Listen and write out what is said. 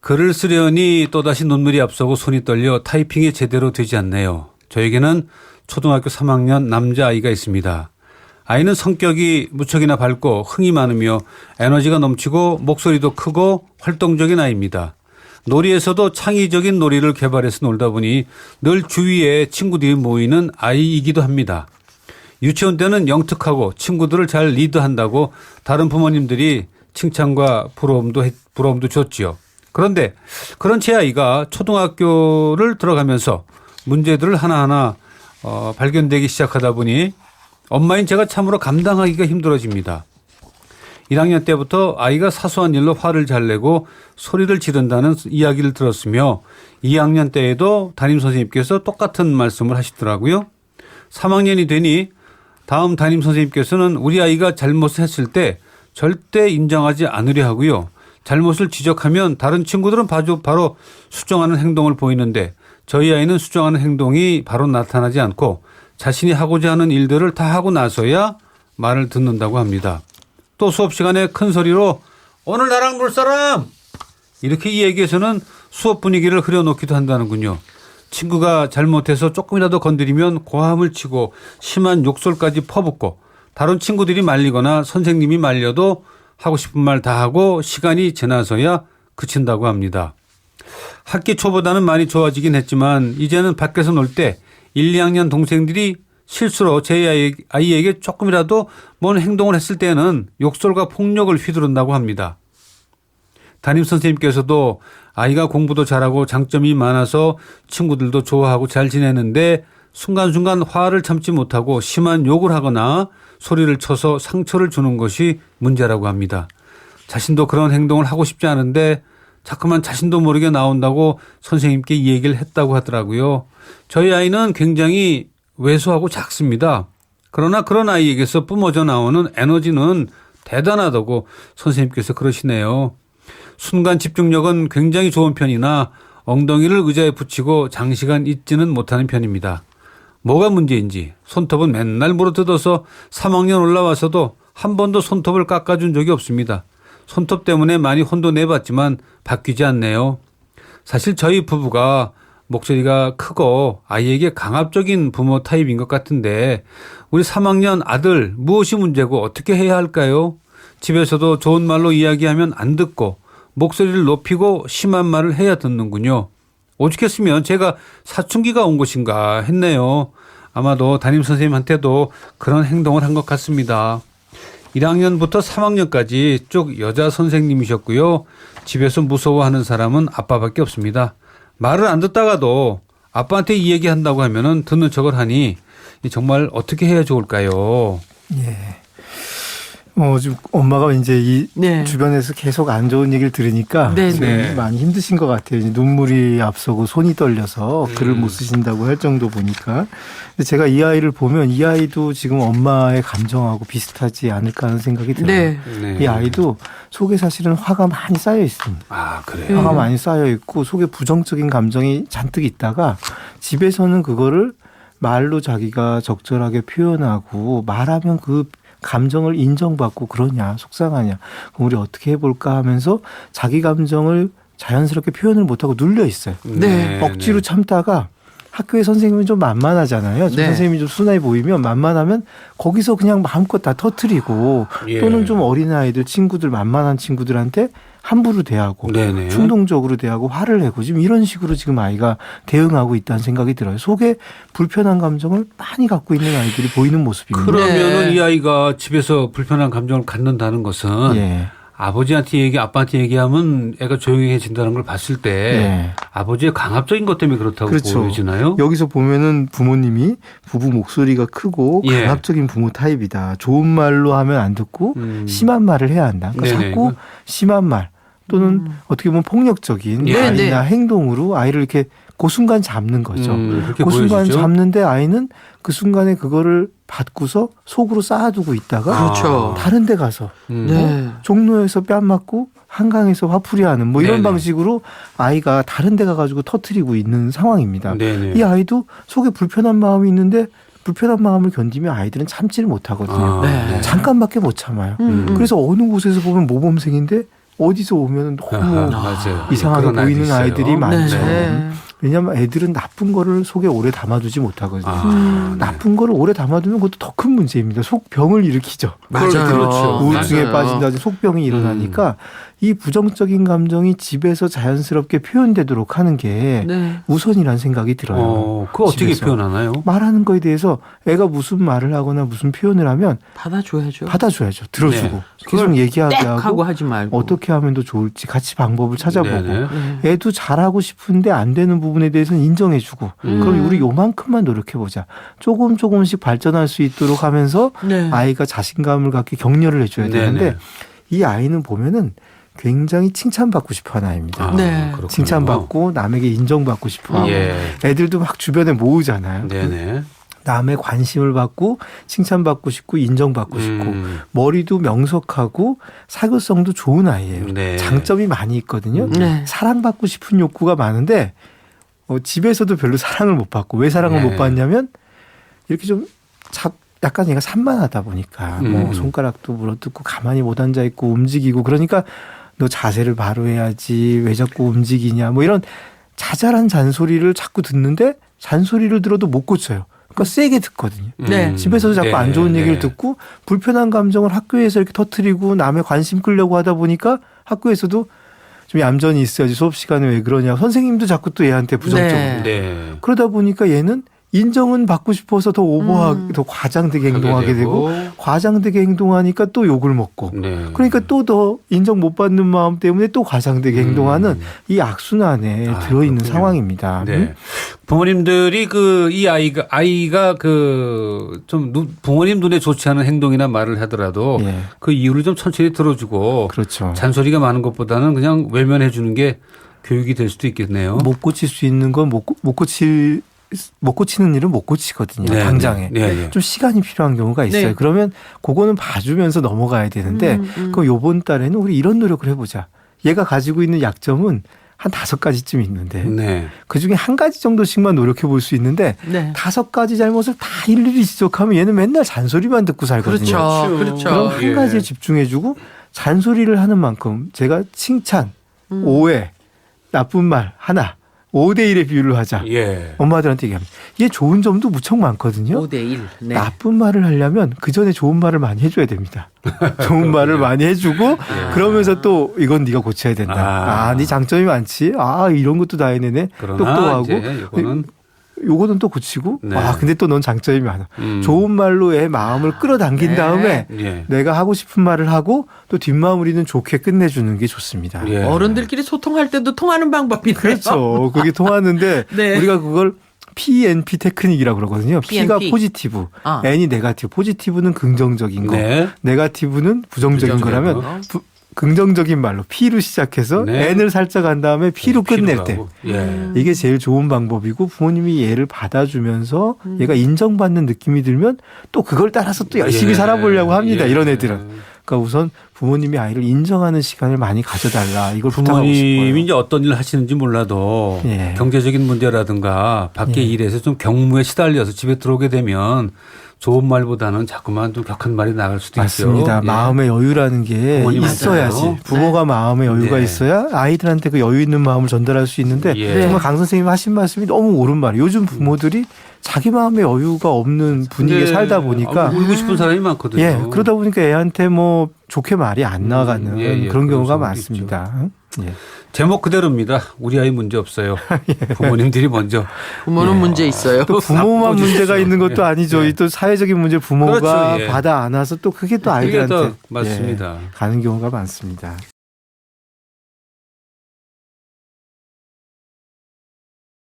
글을 쓰려니 또다시 눈물이 앞서고 손이 떨려 타이핑이 제대로 되지 않네요. 저에게는 초등학교 3학년 남자아이가 있습니다. 아이는 성격이 무척이나 밝고 흥이 많으며 에너지가 넘치고 목소리도 크고 활동적인 아이입니다. 놀이에서도 창의적인 놀이를 개발해서 놀다 보니 늘 주위에 친구들이 모이는 아이이기도 합니다. 유치원 때는 영특하고 친구들을 잘 리드한다고 다른 부모님들이 칭찬과 부러움도 줬지요. 그런데 그런 제 아이가 초등학교를 들어가면서 문제들을 하나하나 발견되기 시작하다 보니 엄마인 제가 참으로 감당하기가 힘들어집니다. 1학년 때부터 아이가 사소한 일로 화를 잘 내고 소리를 지른다는 이야기를 들었으며 2학년 때에도 담임선생님께서 똑같은 말씀을 하시더라고요. 3학년이 되니 다음 담임선생님께서는 우리 아이가 잘못을 했을 때 절대 인정하지 않으려 하고요. 잘못을 지적하면 다른 친구들은 바로 수정하는 행동을 보이는데 저희 아이는 수정하는 행동이 바로 나타나지 않고 자신이 하고자 하는 일들을 다 하고 나서야 말을 듣는다고 합니다. 또 수업 시간에 큰 소리로 오늘 나랑 놀 사람! 이렇게 이야기해서는 수업 분위기를 흐려놓기도 한다는군요. 친구가 잘못해서 조금이라도 건드리면 고함을 치고 심한 욕설까지 퍼붓고 다른 친구들이 말리거나 선생님이 말려도 하고 싶은 말 다 하고 시간이 지나서야 그친다고 합니다. 학기 초보다는 많이 좋아지긴 했지만 이제는 밖에서 놀 때 1, 2학년 동생들이 실수로 제 아이에게 조금이라도 뭔 행동을 했을 때는 욕설과 폭력을 휘두른다고 합니다. 담임선생님께서도 아이가 공부도 잘하고 장점이 많아서 친구들도 좋아하고 잘 지내는데 순간순간 화를 참지 못하고 심한 욕을 하거나 소리를 쳐서 상처를 주는 것이 문제라고 합니다. 자신도 그런 행동을 하고 싶지 않은데 자꾸만 자신도 모르게 나온다고 선생님께 이 얘기를 했다고 하더라고요. 저희 아이는 굉장히 왜소하고 작습니다. 그러나 그런 아이에게서 뿜어져 나오는 에너지는 대단하다고 선생님께서 그러시네요. 순간 집중력은 굉장히 좋은 편이나 엉덩이를 의자에 붙이고 장시간 있지는 못하는 편입니다. 뭐가 문제인지 손톱은 맨날 물어뜯어서 3학년 올라와서도 한 번도 손톱을 깎아준 적이 없습니다. 손톱 때문에 많이 혼도 내봤지만 바뀌지 않네요. 사실 저희 부부가 목소리가 크고 아이에게 강압적인 부모 타입인 것 같은데 우리 3학년 아들 무엇이 문제고 어떻게 해야 할까요? 집에서도 좋은 말로 이야기하면 안 듣고 목소리를 높이고 심한 말을 해야 듣는군요. 오죽했으면 제가 사춘기가 온 것인가 했네요. 아마도 담임선생님한테도 그런 행동을 한 것 같습니다. 1학년부터 3학년까지 쭉 여자 선생님이셨고요. 집에서 무서워하는 사람은 아빠밖에 없습니다. 말을 안 듣다가도 아빠한테 이 얘기한다고 하면은 듣는 척을 하니 정말 어떻게 해야 좋을까요? 예. 지금 엄마가 이제 이 네. 주변에서 계속 안 좋은 얘기를 들으니까 네. 지금 네. 많이 힘드신 것 같아요. 이제 눈물이 앞서고 손이 떨려서 글을 못 쓰신다고 할 정도 보니까. 근데 제가 이 아이를 보면 이 아이도 지금 엄마의 감정하고 비슷하지 않을까 하는 생각이 들어요. 네. 네. 이 아이도 속에 사실은 화가 많이 쌓여 있습니다. 아, 그래요? 화가 많이 쌓여 있고 속에 부정적인 감정이 잔뜩 있다가 집에서는 그거를 말로 자기가 적절하게 표현하고 말하면 그 감정을 인정받고 그러냐 속상하냐 그럼 우리 어떻게 해볼까 하면서 자기 감정을 자연스럽게 표현을 못하고 눌려 있어요. 네. 억지로 참다가 학교에 선생님은 좀 만만하잖아요. 좀 네. 선생님이 좀 순하게 보이면 만만하면 거기서 그냥 마음껏 다 터뜨리고 예. 또는 좀 어린아이들 친구들 만만한 친구들한테 함부로 대하고 네네. 충동적으로 대하고 화를 내고 지금 이런 식으로 지금 아이가 대응하고 있다는 생각이 들어요. 속에 불편한 감정을 많이 갖고 있는 아이들이 보이는 모습입니다. 그러면은 네. 이 아이가 집에서 불편한 감정을 갖는다는 것은 예. 아버지한테 아빠한테 얘기하면 애가 조용해진다는 걸 봤을 때 예. 아버지의 강압적인 것 때문에 그렇다고 그렇죠. 보여지나요? 여기서 보면은 부모님이 부부 목소리가 크고 예. 강압적인 부모 타입이다. 좋은 말로 하면 안 듣고 심한 말을 해야 한다. 그러니까 네네. 자꾸 심한 말 또는 어떻게 보면 폭력적인 예. 말이나 네네. 행동으로 아이를 이렇게 그 순간 잡는 거죠. 그렇게 그 순간 보여지죠? 잡는데 아이는 그 순간에 그거를 받고서 속으로 쌓아두고 있다가 그렇죠. 다른 데 가서 네. 종로에서 뺨 맞고 한강에서 화풀이하는 뭐 이런 네네. 방식으로 아이가 다른 데 가가지고 터뜨리고 있는 상황입니다. 네네. 이 아이도 속에 불편한 마음이 있는데 불편한 마음을 견디면 아이들은 참지를 못하거든요. 아, 네. 잠깐밖에 못 참아요. 음. 그래서 어느 곳에서 보면 모범생인데 어디서 오면 너무 맞아요. 이상하게 그런 아이도 보이는 있어요. 아이들이 많죠. 네. 왜냐하면 애들은 나쁜 거를 속에 오래 담아두지 못하거든요. 네. 나쁜 거를 오래 담아두면 그것도 더 큰 문제입니다. 속병을 일으키죠. 맞아요. 그렇죠. 우울증에 맞아요. 빠진다든지 속병이 일어나니까 이 부정적인 감정이 집에서 자연스럽게 표현되도록 하는 게 네. 우선이라는 생각이 들어요. 그거 어떻게 집에서. 표현하나요? 말하는 거에 대해서 애가 무슨 말을 하거나 무슨 표현을 하면 받아줘야죠. 받아줘야죠. 들어주고 네. 계속 얘기하게 땡 하고 하고 하지 말고. 어떻게 하면 더 좋을지 같이 방법을 찾아보고 네네. 네. 애도 잘하고 싶은데 안 되는 부분에 대해서는 인정해주고 그럼 우리 요만큼만 노력해보자. 조금씩 발전할 수 있도록 하면서 네. 아이가 자신감을 갖게 격려를 해줘야 되는데 네네. 이 아이는 보면은 굉장히 칭찬받고 싶어하는 아이입니다. 네. 그렇군요. 칭찬받고 남에게 인정받고 싶어하고 예. 애들도 막 주변에 모으잖아요. 네네. 남의 관심을 받고 칭찬받고 싶고 인정받고 싶고 머리도 명석하고 사교성도 좋은 아이예요. 네. 장점이 많이 있거든요. 네. 사랑받고 싶은 욕구가 많은데 집에서도 별로 사랑을 못 받고 왜 사랑을 네. 못 받냐면 이렇게 좀 약간 얘가 산만하다 보니까 뭐 손가락도 물어뜯고 가만히 못 앉아 있고 움직이고 그러니까 너 자세를 바로 해야지 왜 자꾸 움직이냐 뭐 이런 자잘한 잔소리를 자꾸 듣는데 잔소리를 들어도 못 고쳐요. 그러니까 세게 듣거든요. 네. 집에서도 자꾸 안 좋은 얘기를 네. 듣고 불편한 감정을 학교에서 이렇게 터뜨리고 남의 관심 끌려고 하다 보니까 학교에서도 좀 얌전히 있어야지 수업 시간에 왜 그러냐. 선생님도 자꾸 또 얘한테 부정적으로. 네. 네. 그러다 보니까 얘는 인정은 받고 싶어서 더 오버하게 더 과장되게 행동하게 되고 과장되게 행동하니까 또 욕을 먹고 네. 그러니까 또 더 인정 못 받는 마음 때문에 또 과장되게 행동하는 이 악순환에 들어있는 그렇군요. 상황입니다. 네. 부모님들이 이 아이가 좀 부모님 눈에 좋지 않은 행동이나 말을 하더라도 예. 그 이유를 좀 천천히 들어주고 그렇죠. 잔소리가 많은 것보다는 그냥 외면해 주는 게 교육이 될 수도 있겠네요. 못 고칠 수 있는 건 못 고치는 일은 못 고치거든요. 네, 당장에. 네, 네. 좀 시간이 필요한 경우가 있어요. 네. 그러면 그거는 봐주면서 넘어가야 되는데 그럼 요번 달에는 우리 이런 노력을 해보자. 얘가 가지고 있는 약점은 한 5가지쯤 있는데 네. 그중에 한 가지 정도씩만 노력해 볼 수 있는데 네. 5가지 잘못을 다 일일이 지적하면 얘는 맨날 잔소리만 듣고 살거든요. 그렇죠. 그렇죠. 그럼 한 예. 가지에 집중해주고 잔소리를 하는 만큼 제가 칭찬, 오해, 나쁜 말 하나 5대1의 비율을 하자. 예. 엄마들한테 얘기합니다. 얘 좋은 점도 무척 많거든요. 5대1. 네. 나쁜 말을 하려면 그 전에 좋은 말을 많이 해줘야 됩니다. 좋은 말을 많이 해주고 그러면서 또 이건 네가 고쳐야 된다. 네 장점이 많지. 이런 것도 다 해내네. 그러나 똑똑하고. 이제 이거는 요거는 또 고치고. 네. 근데 또 넌 장점이 많아. 좋은 말로 애 마음을 끌어당긴 네. 다음에 예. 내가 하고 싶은 말을 하고 또 뒷마무리는 좋게 끝내주는 게 좋습니다. 예. 어른들끼리 소통할 때도 통하는 방법이네요. 그렇죠. 그게 통하는데 네. 우리가 그걸 PNP 테크닉이라고 그러거든요. P가 PNP. 포지티브, 아. N이 네가티브. 포지티브는 긍정적인 거, 네. 네가티브는 부정적인 부정적인 거라면 거. 긍정적인 말로 P로 시작해서 네. N을 살짝 한 다음에 P로 끝낼 때 가고. 예. 이게 제일 좋은 방법이고 부모님이 얘를 받아주면서 얘가 인정받는 느낌이 들면 또 그걸 따라서 또 열심히 예. 살아보려고 합니다. 예. 이런 애들은. 그러니까 우선 부모님이 아이를 인정하는 시간을 많이 가져달라. 이걸 부탁하고 부모님이 싶어요. 이제 어떤 일을 하시는지 몰라도 예. 경제적인 문제라든가 밖에 일에서 좀 경무에 시달려서 집에 들어오게 되면 좋은 말보다는 자꾸만 좀 격한 말이 나갈 수도 맞습니다. 있죠. 예. 마음의 여유라는 게 부모님한테요. 있어야지. 부모가 마음의 여유가 네. 있어야 아이들한테 그 여유 있는 마음을 전달할 수 있는데 예. 정말 강 선생님이 하신 말씀이 너무 옳은 말이에요. 요즘 부모들이 자기 마음의 여유가 없는 분위기에 네. 살다 보니까 울고 싶은 사람이 많거든요. 예, 그러다 보니까 애한테 뭐 좋게 말이 안 나가는 예, 예. 그런 경우가 그런 많습니다. 예. 제목 그대로입니다. 우리 아이 문제 없어요. 부모님들이 먼저. 부모는 문제 있어요. 또 부모만 바꿔 문제가 주십시오. 있는 것도 예. 아니죠. 예. 또 사회적인 문제 부모가 그렇죠. 예. 받아 안아서 또 그게 또 그게 아이들한테 더 맞습니다. 가는 경우가 많습니다.